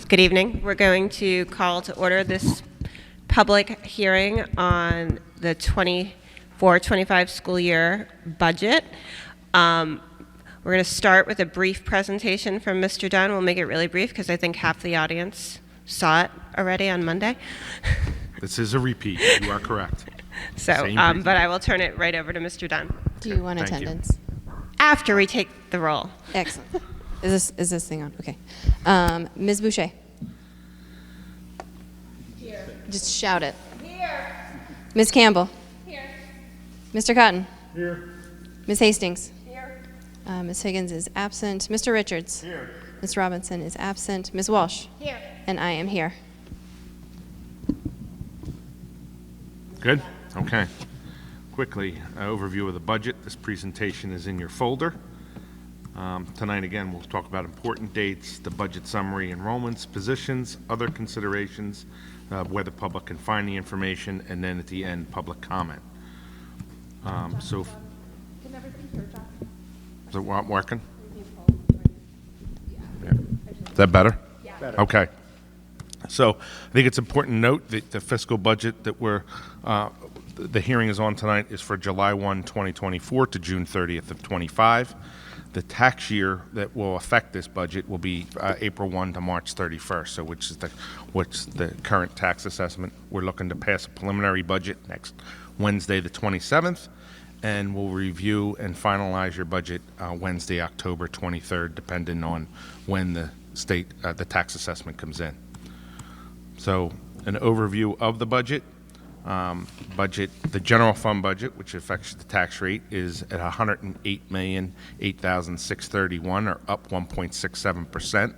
Good evening. We're going to call to order this public hearing on the 24-25 school year budget. We're going to start with a brief presentation from Mr. Dunn. We'll make it really brief because I think half the audience saw it already on Monday. This is a repeat. You are correct. So, but I will turn it right over to Mr. Dunn. Do you want attendance? After we take the roll. Excellent. Is this thing on? Okay. Ms. Boucher. Here. Just shout it. Here. Ms. Campbell. Here. Mr. Cotton. Here. Ms. Hastings. Here. Ms. Higgins is absent. Mr. Richards. Here. Ms. Robinson is absent. Ms. Walsh. Here. And I am here. Good? Okay. Quickly, overview of the budget. This presentation is in your folder. Tonight, again, we'll talk about important dates, the budget summary, enrollments, positions, other considerations, where the public can find the information, and then at the end, public comment. Is it working? Yeah. Is that better? Yeah. Better. Okay. So I think it's important to note that the fiscal budget that the hearing is on tonight is for July 1, 2024 to June 30th of 25. The tax year that will affect this budget will be April 1 to March 31st, so which is the current tax assessment. We're looking to pass a preliminary budget next Wednesday, the 27th, and we'll review and finalize your budget Wednesday, October 23rd, depending on when the tax assessment comes in. So an overview of the budget. The general fund budget, which affects the tax rate, is at $108,008,631, or up 1.67%.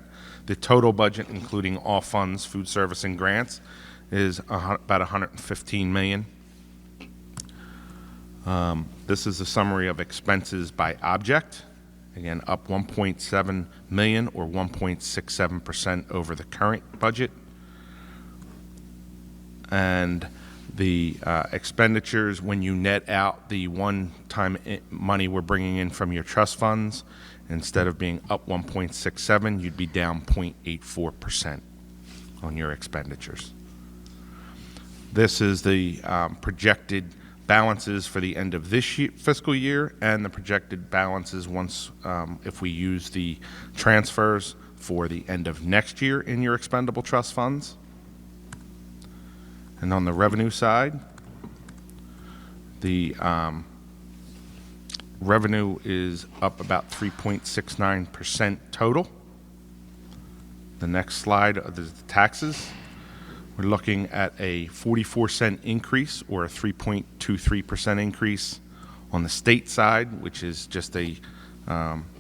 The total budget, including all funds, food service, and grants, is about $115 million. This is a summary of expenses by object. Again, up $1.7 million, or 1.67% over the current budget. And the expenditures, when you net out the one-time money we're bringing in from your trust funds, instead of being up 1.67, you'd be down 0.84% on your expenditures. This is the projected balances for the end of this fiscal year, and the projected balances once, if we use the transfers for the end of next year in your expendable trust funds. And on the revenue side, the revenue is up about 3.69% total. The next slide is the taxes. We're looking at a 44-cent increase, or a 3.23% increase on the state side, which is just a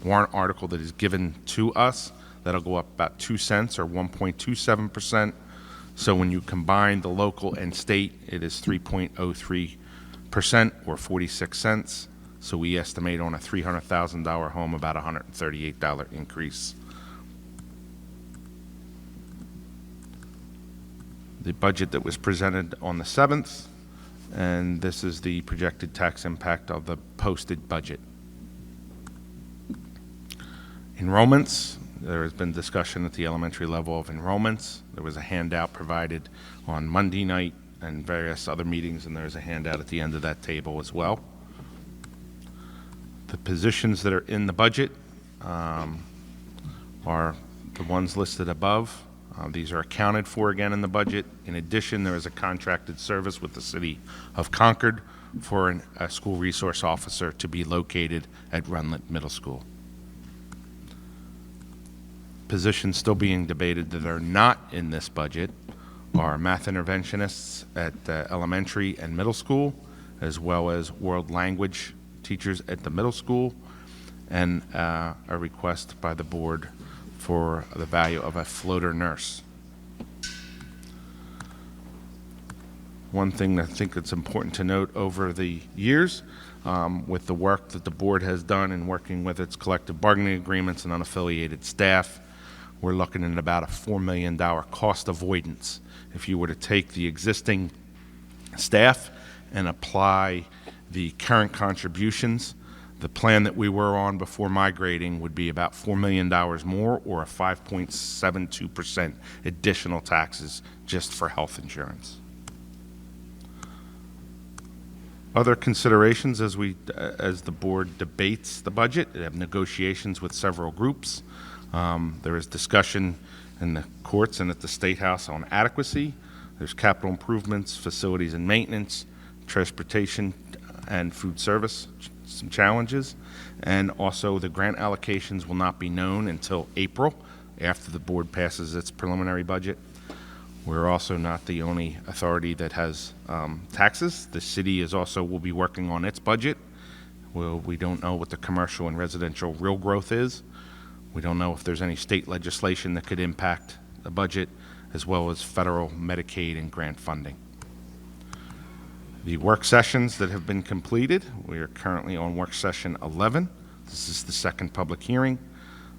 warrant article that is given to us. That'll go up about 2 cents, or 1.27%. So when you combine the local and state, it is 3.03%, or 46 cents. So we estimate on a $300,000 home about $138 increase. The budget that was presented on the 7th, and this is the projected tax impact of the posted budget. Enrollments. There has been discussion at the elementary level of enrollments. There was a handout provided on Monday night and various other meetings, and there's a handout at the end of that table as well. The positions that are in the budget are the ones listed above. These are accounted for again in the budget. In addition, there is a contracted service with the City of Concord for a school resource officer to be located at Runlet Middle School. Positions still being debated that are not in this budget are math interventionists at elementary and middle school, as well as world language teachers at the middle school, and a request by the board for the value of a floater nurse. One thing I think that's important to note over the years, with the work that the board has done in working with its collective bargaining agreements and unaffiliated staff, we're looking at about a $4 million cost avoidance. If you were to take the existing staff and apply the current contributions The plan that we were on before migrating would be about $4 million more, or a 5.72% additional taxes just for health insurance. Other considerations as the board debates the budget. They have negotiations with several groups. There is discussion in the courts and at the State House on adequacy. There's capital improvements, facilities and maintenance, transportation and food service, some challenges. And also the grant allocations will not be known until April, after the board passes its preliminary budget. We're also not the only authority that has taxes. The city will be working on its budget. We don't know what the commercial and residential real growth is. We don't know if there's any state legislation that could impact the budget, as well as federal Medicaid and grant funding. The work sessions that have been completed, we are currently on work session 11. This is the second public hearing.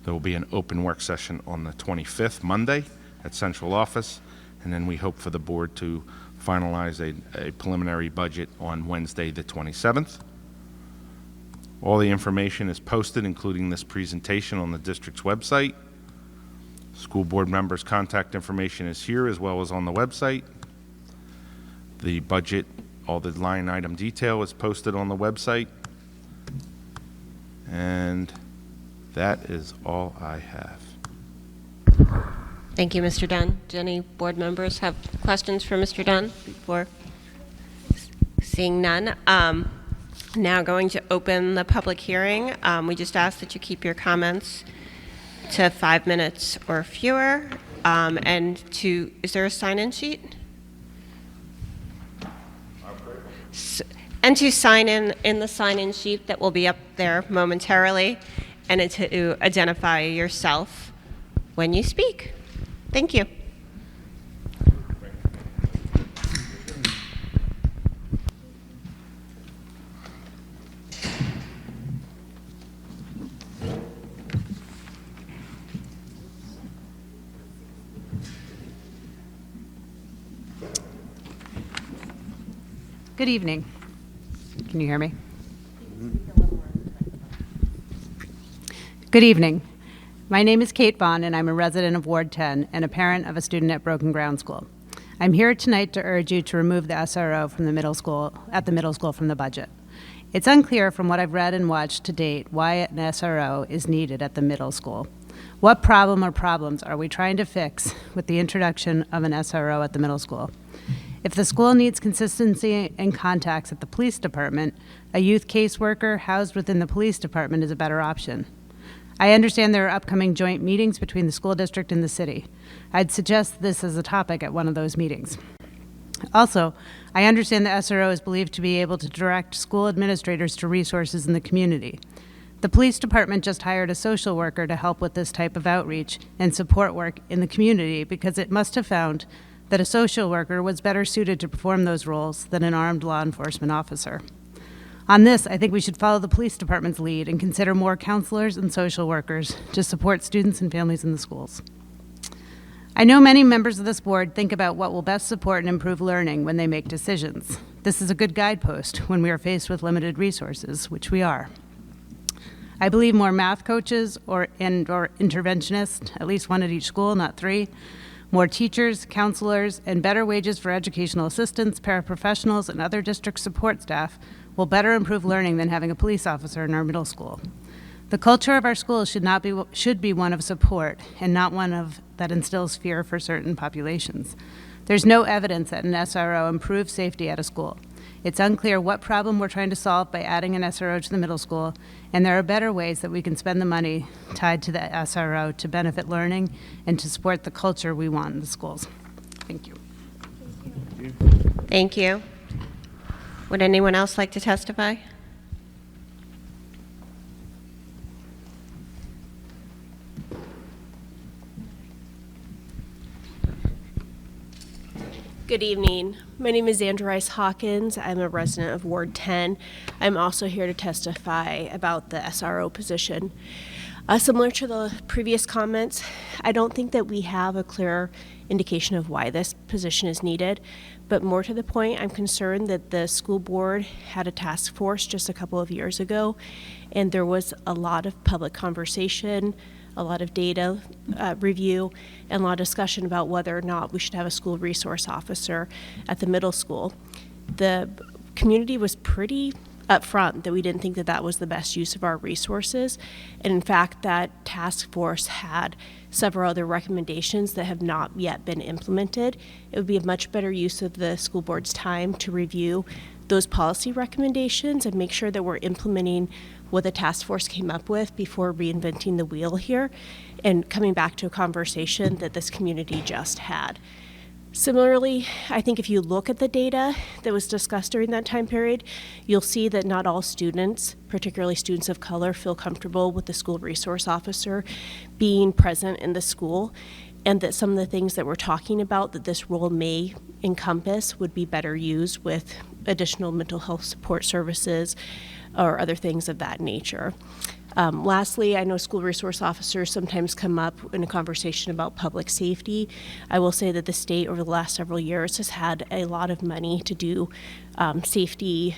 There will be an open work session on the 25th, Monday, at Central Office, and then we hope for the board to finalize a preliminary budget on Wednesday, the 27th. All the information is posted, including this presentation, on the district's website. School board members' contact information is here, as well as on the website. The budget, all the line item detail is posted on the website. And that is all I have. Thank you, Mr. Dunn. Do any board members have questions for Mr. Dunn before? Seeing none. Now going to open the public hearing. We just ask that you keep your comments to 5 minutes or fewer. Is there a sign-in sheet? And to sign in the sign-in sheet that will be up there momentarily, and to identify yourself when you speak. Thank you. Good evening. Can you hear me? Good evening. My name is Kate Vaughn, and I'm a resident of Ward 10 and a parent of a student at Broken Ground School. I'm here tonight to urge you to remove the SRO from the middle school from the budget. It's unclear from what I've read and watched to date why an SRO is needed at the middle school. What problem or problems are we trying to fix with the introduction of an SRO at the middle school? If the school needs consistency and contacts at the police department, a youth caseworker housed within the police department is a better option. I understand there are upcoming joint meetings between the school district and the city. I'd suggest this as a topic at one of those meetings. Also, I understand the SRO is believed to be able to direct school administrators to resources in the community. The police department just hired a social worker to help with this type of outreach and support work in the community because it must have found that a social worker was better suited to perform those roles than an armed law enforcement officer. On this, I think we should follow the police department's lead and consider more counselors and social workers to support students and families in the schools. I know many members of this board think about what will best support and improve learning when they make decisions. This is a good guidepost when we are faced with limited resources, which we are. I believe more math coaches or interventionists, at least one at each school, not 3, more teachers, counselors, and better wages for educational assistants, paraprofessionals, and other district support staff will better improve learning than having a police officer in our middle school. The culture of our schools should be one of support and not one that instills fear for certain populations. There's no evidence that an SRO improves safety at a school. It's unclear what problem we're trying to solve by adding an SRO to the middle school, and there are better ways that we can spend the money tied to the SRO to benefit learning and to support the culture we want in the schools. Thank you. Thank you. Would anyone else like to testify? Good evening. My name is Andrew Rice Hawkins. I'm a resident of Ward 10. I'm also here to testify about the SRO position. Similar to the previous comments, I don't think that we have a clear indication of why this position is needed, but more to the point, I'm concerned that the school board had a task force just a couple of years ago, and there was a lot of public conversation, a lot of data review, and a lot of discussion about whether or not we should have a school resource officer at the middle school. The community was pretty upfront that we didn't think that that was the best use of our resources. And in fact, that task force had several other recommendations that have not yet been implemented. It would be a much better use of the school board's time to review those policy recommendations and make sure that we're implementing what the task force came up with before reinventing the wheel here and coming back to a conversation that this community just had. Similarly, I think if you look at the data that was discussed during that time period, you'll see that not all students, particularly students of color, feel comfortable with the school resource officer being present in the school, and that some of the things that we're talking about that this role may encompass would be better used with additional mental health support services or other things of that nature. Lastly, I know school resource officers sometimes come up in a conversation about public safety. I will say that the state over the last several years has had a lot of money to do safety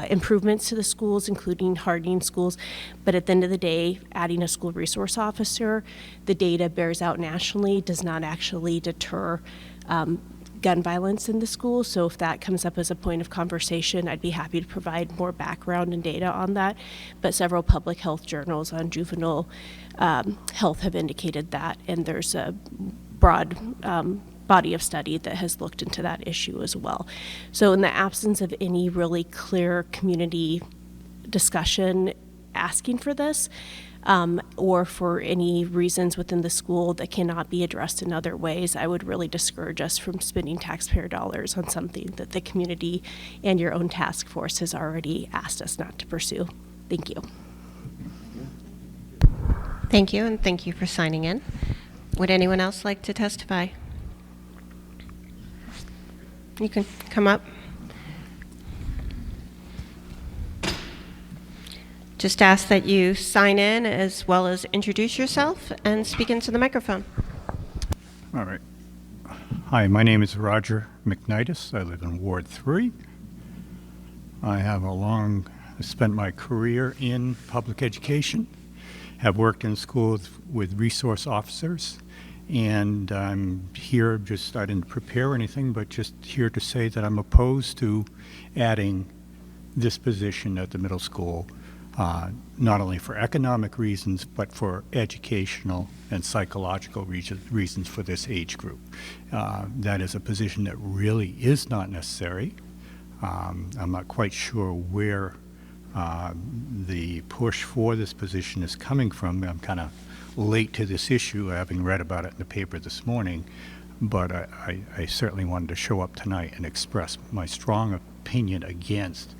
improvements to the schools, including hardening schools. But at the end of the day, adding a school resource officer, the data bears out nationally, does not actually deter gun violence in the school. So if that comes up as a point of conversation, I'd be happy to provide more background and data on that. But several public health journals on juvenile health have indicated that, and there's a broad body of study that has looked into that issue as well. So in the absence of any really clear community discussion asking for this, or for any reasons within the school that cannot be addressed in other ways, I would really discourage us from spending taxpayer dollars on something that the community and your own task force has already asked us not to pursue. Thank you. Thank you, and thank you for signing in. Would anyone else like to testify? You can come up. Just ask that you sign in as well as introduce yourself and speak into the microphone. All right. Hi, my name is Roger McNitus. I live in Ward 3. I have spent my career in public education, have worked in schools with resource officers, and I'm here I didn't prepare anything, but just here to say that I'm opposed to adding this position at the middle school. Not only for economic reasons, but for educational and psychological reasons for this age group. That is a position that really is not necessary. I'm not quite sure where the push for this position is coming from. I'm kind of late to this issue, having read about it in the paper this morning, but I certainly wanted to show up tonight and express my strong opinion against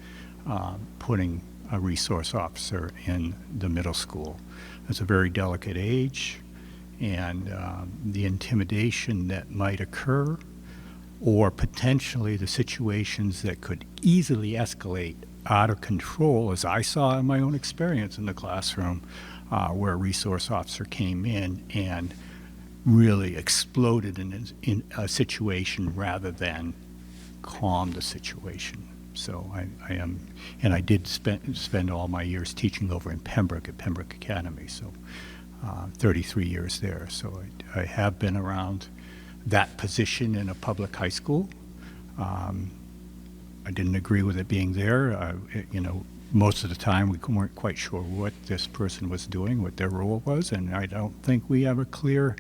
putting a resource officer in the middle school. It's a very delicate age, and the intimidation that might occur, or potentially the situations that could easily escalate out of control, as I saw in my own experience in the classroom, where a resource officer came in and really exploded in a situation rather than calm the situation. So I am, and I did spend all my years teaching over in Pembroke at Pembroke Academy, so 33 years there. So I have been around that position in a public high school. I didn't agree with it being there. Most of the time we weren't quite sure what this person was doing, what their role was, and I don't think we have a clear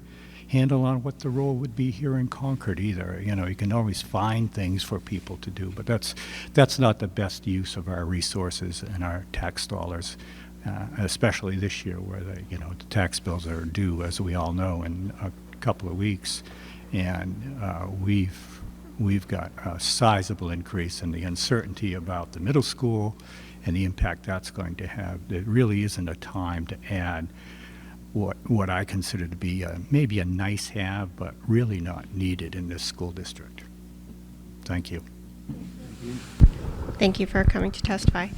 handle on what the role would be here in Concord either. You can always find things for people to do, but that's not the best use of our resources and our tax dollars, especially this year where the tax bills are due, as we all know, in a couple of weeks, and we've got a sizable increase in the uncertainty about the middle school and the impact that's going to have. There really isn't a time to add what I consider to be maybe a nice have, but really not needed in this school district. Thank you. Thank you for coming to testify.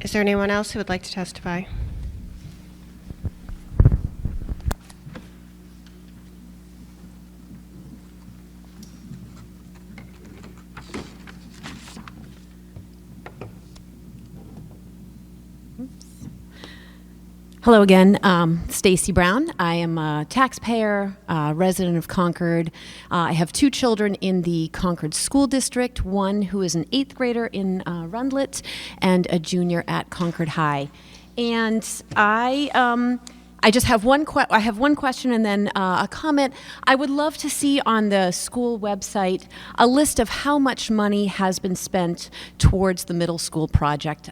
Is there anyone else who would like to testify? Hello again, Stacy Brown. I am a taxpayer, resident of Concord. I have 2 children in the Concord School District, one who is an 8th grader in Rundlet and a junior at Concord High. And I just have one question and then a comment. I would love to see on the school website a list of how much money has been spent towards the middle school project.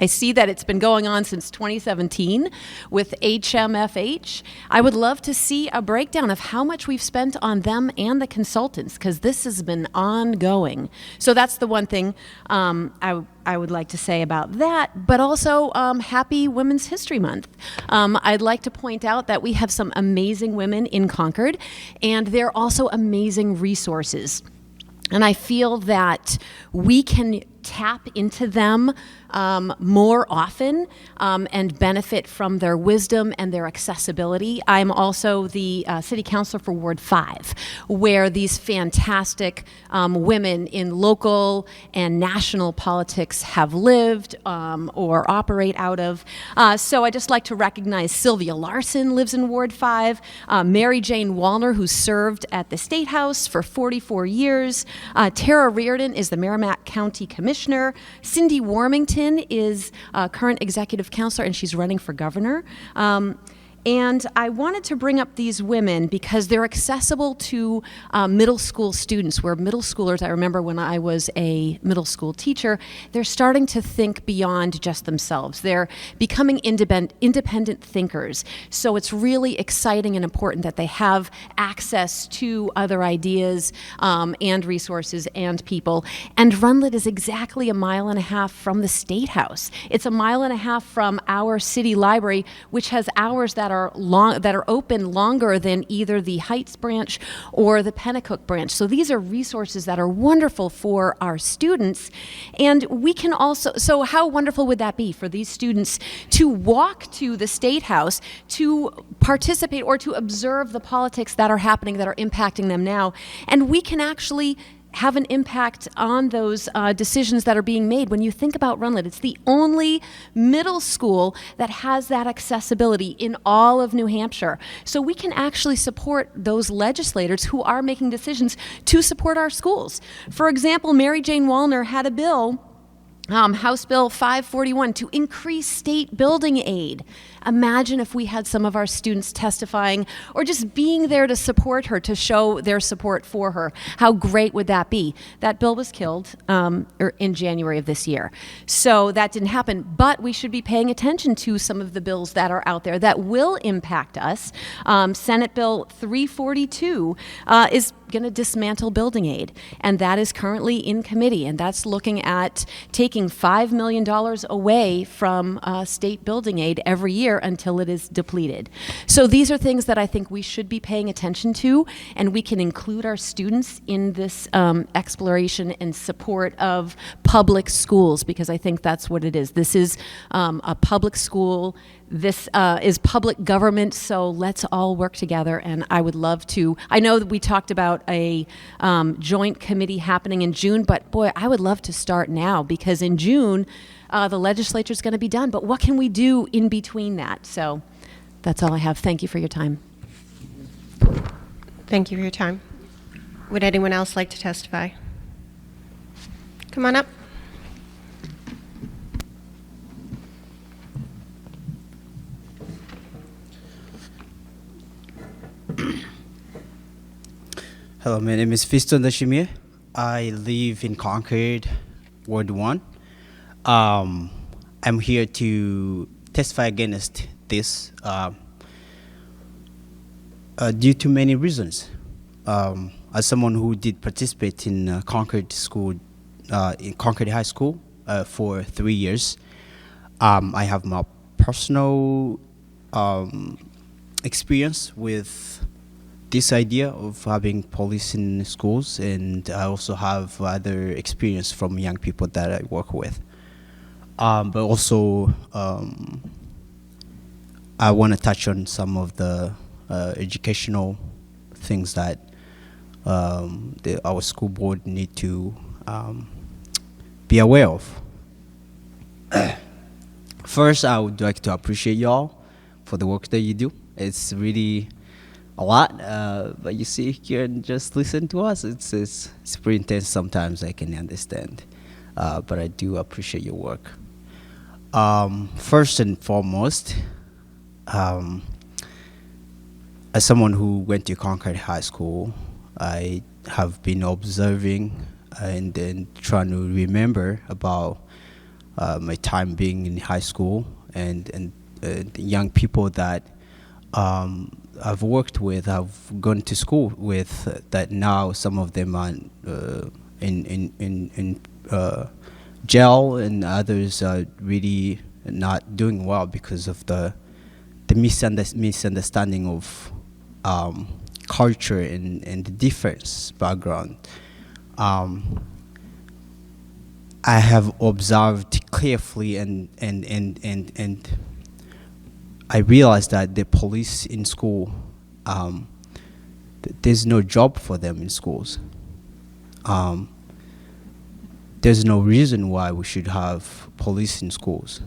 I see that it's been going on since 2017 with HMFH. I would love to see a breakdown of how much we've spent on them and the consultants, because this has been ongoing. So that's the one thing I would like to say about that, but also happy Women's History Month. I'd like to point out that we have some amazing women in Concord, and they're also amazing resources. And I feel that we can tap into them more often and benefit from their wisdom and their accessibility. I'm also the city councilor for Ward 5, where these fantastic women in local and national politics have lived or operate out of. So I just like to recognize Sylvia Larson lives in Ward 5, Mary Jane Wallner, who served at the State House for 44 years, Tara Reardon is the Merrimack County Commissioner, Cindy Warmington is current executive counselor, and she's running for governor. And I wanted to bring up these women because they're accessible to middle school students, where middle schoolers, I remember when I was a middle school teacher, they're starting to think beyond just themselves. They're becoming independent thinkers. So it's really exciting and important that they have access to other ideas and resources and people. And Rundlet is exactly a mile and a half from the State House. It's a mile and a half from our city library, which has hours that are open longer than either the Heights branch or the Pennacook branch. So these are resources that are wonderful for our students. And we can also, so how wonderful would that be for these students to walk to the State House to participate or to observe the politics that are happening, that are impacting them now. And we can actually have an impact on those decisions that are being made. When you think about Rundlet, it's the only middle school that has that accessibility in all of New Hampshire. So we can actually support those legislators who are making decisions to support our schools. For example, Mary Jane Wallner had a bill, House Bill 541, to increase state building aid. Imagine if we had some of our students testifying or just being there to support her, to show their support for her. How great would that be? That bill was killed in January of this year. So that didn't happen, but we should be paying attention to some of the bills that are out there that will impact us. Senate Bill 342 is going to dismantle building aid, and that is currently in committee, and that's looking at taking $5 million away from state building aid every year until it is depleted. So these are things that I think we should be paying attention to, and we can include our students in this exploration and support of public schools, because I think that's what it is. This is a public school. This is public government, so let's all work together. And I would love to, I know that we talked about a joint committee happening in June, but boy, I would love to start now, because in June, the legislature is going to be done. But what can we do in between that? So that's all I have. Thank you for your time. Thank you for your time. Would anyone else like to testify? Come on up. Hello, my name is Fiston Dashimir. I live in Concord, Ward 1. I'm here to testify against this due to many reasons. As someone who did participate in Concord School, in Concord High School for 3 years, I have my personal experience with this idea of having police in schools, and I also have other experience from young people that I work with. But also, I want to touch on some of the educational things that our school board need to be aware of. First, I would like to appreciate y'all for the work that you do. It's really a lot, but you sit here and just listen to us. It's pretty intense sometimes, I can understand. But I do appreciate your work. First and foremost, as someone who went to Concord High School, I have been observing and then trying to remember about my time being in high school and the young people that I've worked with, I've gone to school with, that now some of them are in jail, and others are really not doing well because of the misunderstanding of culture and the different background. I have observed carefully and I realized that the police in school, there's no job for them in schools. There's no reason why we should have police in schools.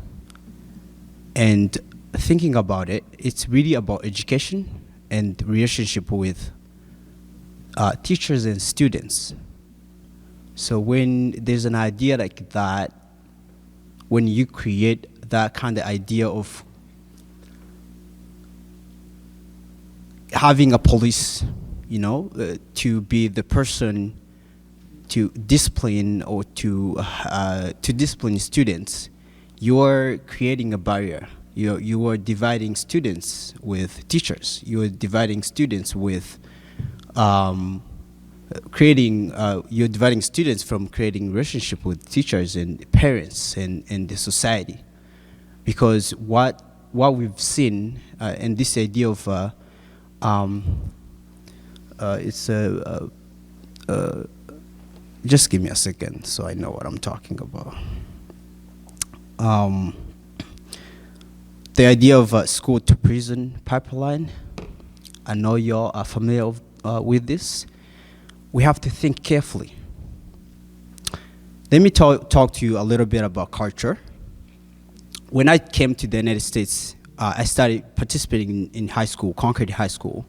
And thinking about it, it's really about education and relationship with teachers and students. So when there's an idea like that, when you create that kind of idea of having a police, to be the person to discipline or to discipline students, you're creating a barrier. You are dividing students with teachers. You are dividing students with you're dividing students from creating relationship with teachers and parents and the society. Because what we've seen, and this idea of just give me a second so I know what I'm talking about. The idea of a school to prison pipeline, I know y'all are familiar with this. We have to think carefully. Let me talk to you a little bit about culture. When I came to the United States, I started participating in high school, Concord High School.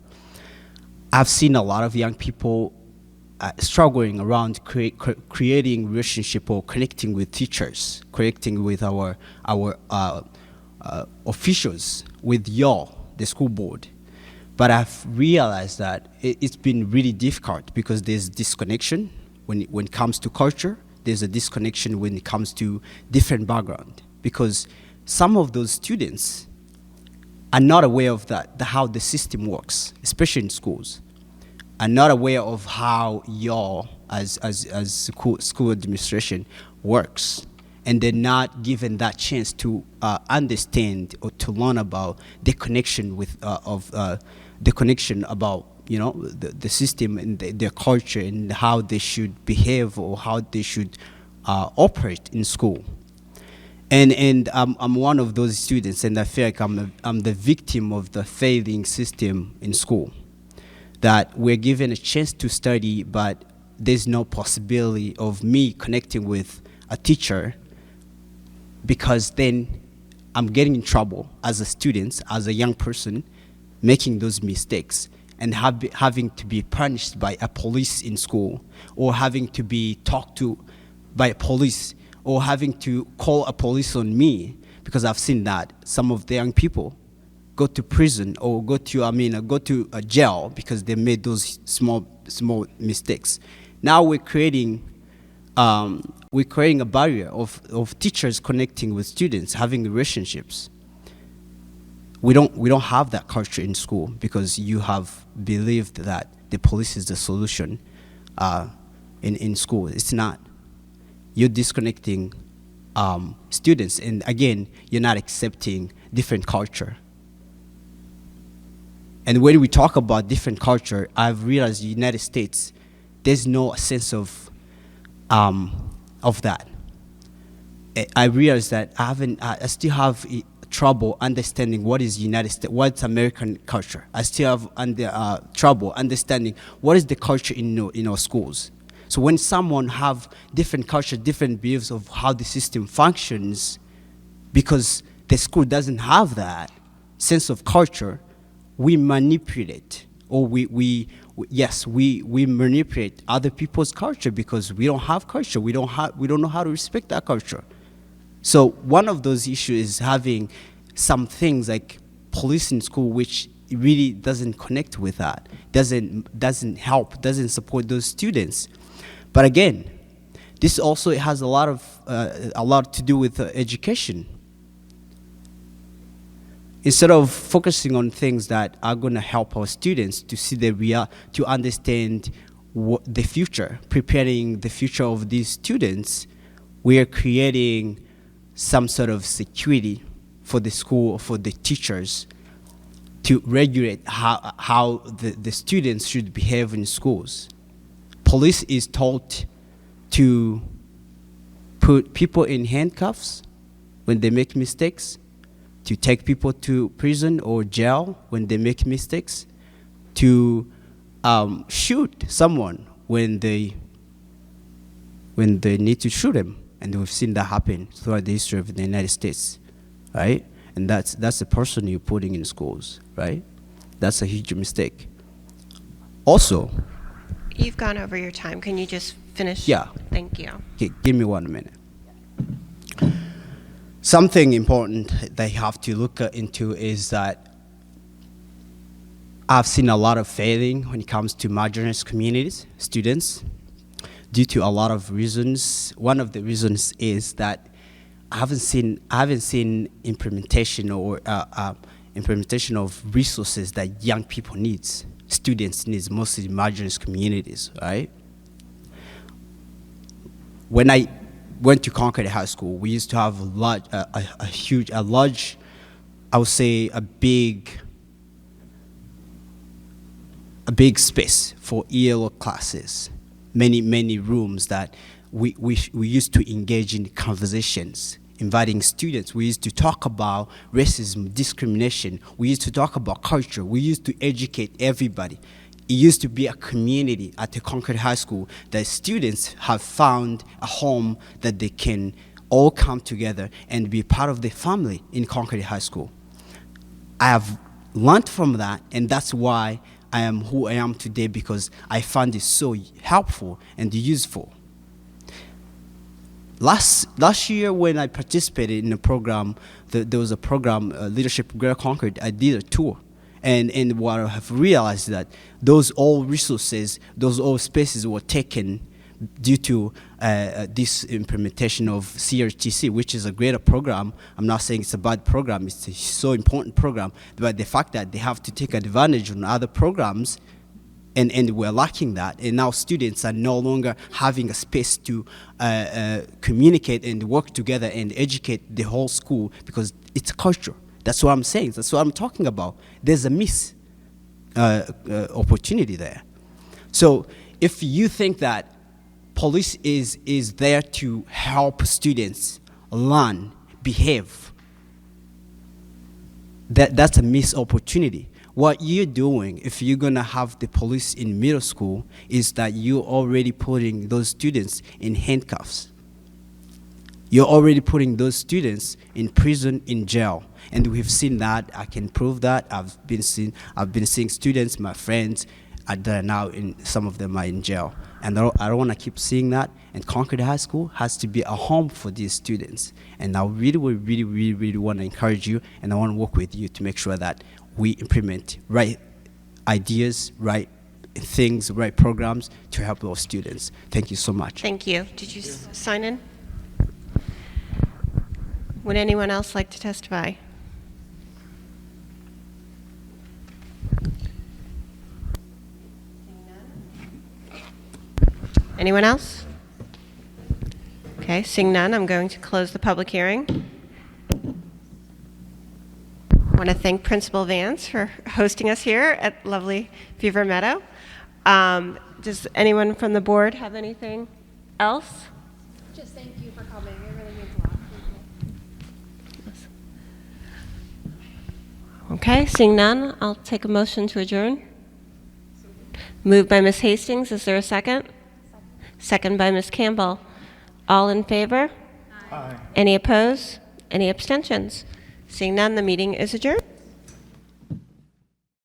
I've seen a lot of young people struggling around creating relationship or connecting with teachers, connecting with our officials, with y'all, the school board. But I've realized that it's been really difficult because there's disconnection when it comes to culture. There's a disconnection when it comes to different background, because some of those students are not aware of how the system works, especially in schools, are not aware of how y'all as school administration works, and they're not given that chance to understand or to learn about the connection with the connection about the system and their culture and how they should behave or how they should operate in school. And I'm one of those students, and I feel like I'm the victim of the failing system in school. That we're given a chance to study, but there's no possibility of me connecting with a teacher, because then I'm getting in trouble as a student, as a young person, making those mistakes and having to be punished by a police in school, or having to be talked to by a police, or having to call a police on me, because I've seen that some of the young people go to prison or go to a jail because they made those small mistakes. Now we're creating a barrier of teachers connecting with students, having relationships. We don't have that culture in school because you have believed that the police is the solution in school. It's not. You're disconnecting students, and again, you're not accepting different culture. And when we talk about different culture, I've realized in the United States, there's no sense of that. I realized that I still have trouble understanding what is what's American culture. I still have trouble understanding what is the culture in our schools. So when someone have different culture, different beliefs of how the system functions, because the school doesn't have that, sense of culture, we manipulate, or we manipulate other people's culture because we don't have culture. We don't know how to respect that culture. So one of those issues is having some things like police in school, which really doesn't connect with that, doesn't help, doesn't support those students. But again, this also has a lot to do with education. Instead of focusing on things that are going to help our students to see to understand the future, preparing the future of these students, we are creating some sort of security for the school, for the teachers, to regulate how the students should behave in schools. Police is taught to put people in handcuffs when they make mistakes, to take people to prison or jail when they make mistakes, to shoot someone when they need to shoot him. And we've seen that happen throughout the history of the United States, right? And that's the person you're putting in schools, right? That's a huge mistake. Also, You've gone over your time. Can you just finish? Yeah. Thank you. okay, give me 1 minute. Something important that you have to look into is that I've seen a lot of failing when it comes to marginalized communities, students, due to a lot of reasons. One of the reasons is that I haven't seen implementation or implementation of resources that young people needs, students needs, mostly marginalized communities, right? When I went to Concord High School, we used to have a large, I would say a big space for ELO classes, many rooms that we used to engage in conversations, inviting students. We used to talk about racism, discrimination. We used to talk about culture. We used to educate everybody. It used to be a community at the Concord High School that students have found a home that they can all come together and be part of the family in Concord High School. I have learned from that, and that's why I am who I am today, because I found it so helpful and useful. Last year when I participated in a program, there was a program, Leadership Greater Concord, I did a tour. And what I have realized that those old resources, those old spaces were taken due to this implementation of CRTC, which is a greater program. I'm not saying it's a bad program, it's a so important program, but the fact that they have to take advantage of other programs, and we're lacking that, and now students are no longer having a space to communicate and work together and educate the whole school, because it's a culture. That's what I'm saying. That's what I'm talking about. There's a miss opportunity there. So if you think that police is there to help students learn, behave, that's a missed opportunity. What you're doing, if you're going to have the police in middle school, is that you're already putting those students in handcuffs. You're already putting those students in prison, in jail. And we've seen that. I can prove that. I've been seeing students, my friends, that are now some of them are in jail. And I don't want to keep seeing that. And Concord High School has to be a home for these students. And I really want to encourage you, and I want to work with you to make sure that we implement right ideas, right things, right programs to help those students. Thank you so much. Thank you. Did you sign in? Would anyone else like to testify? Anyone else? Okay, seeing none, I'm going to close the public hearing. I want to thank Principal Vance for hosting us here at lovely Beaver Meadow. Does anyone from the board have anything else? Just thank you for coming. It really means a lot. Okay, seeing none, I'll take a motion to adjourn. Moved by Ms. Hastings. Is there a second? Second by Ms. Campbell. All in favor? Aye. Any opposed? Any abstentions? Seeing none, the meeting is adjourned.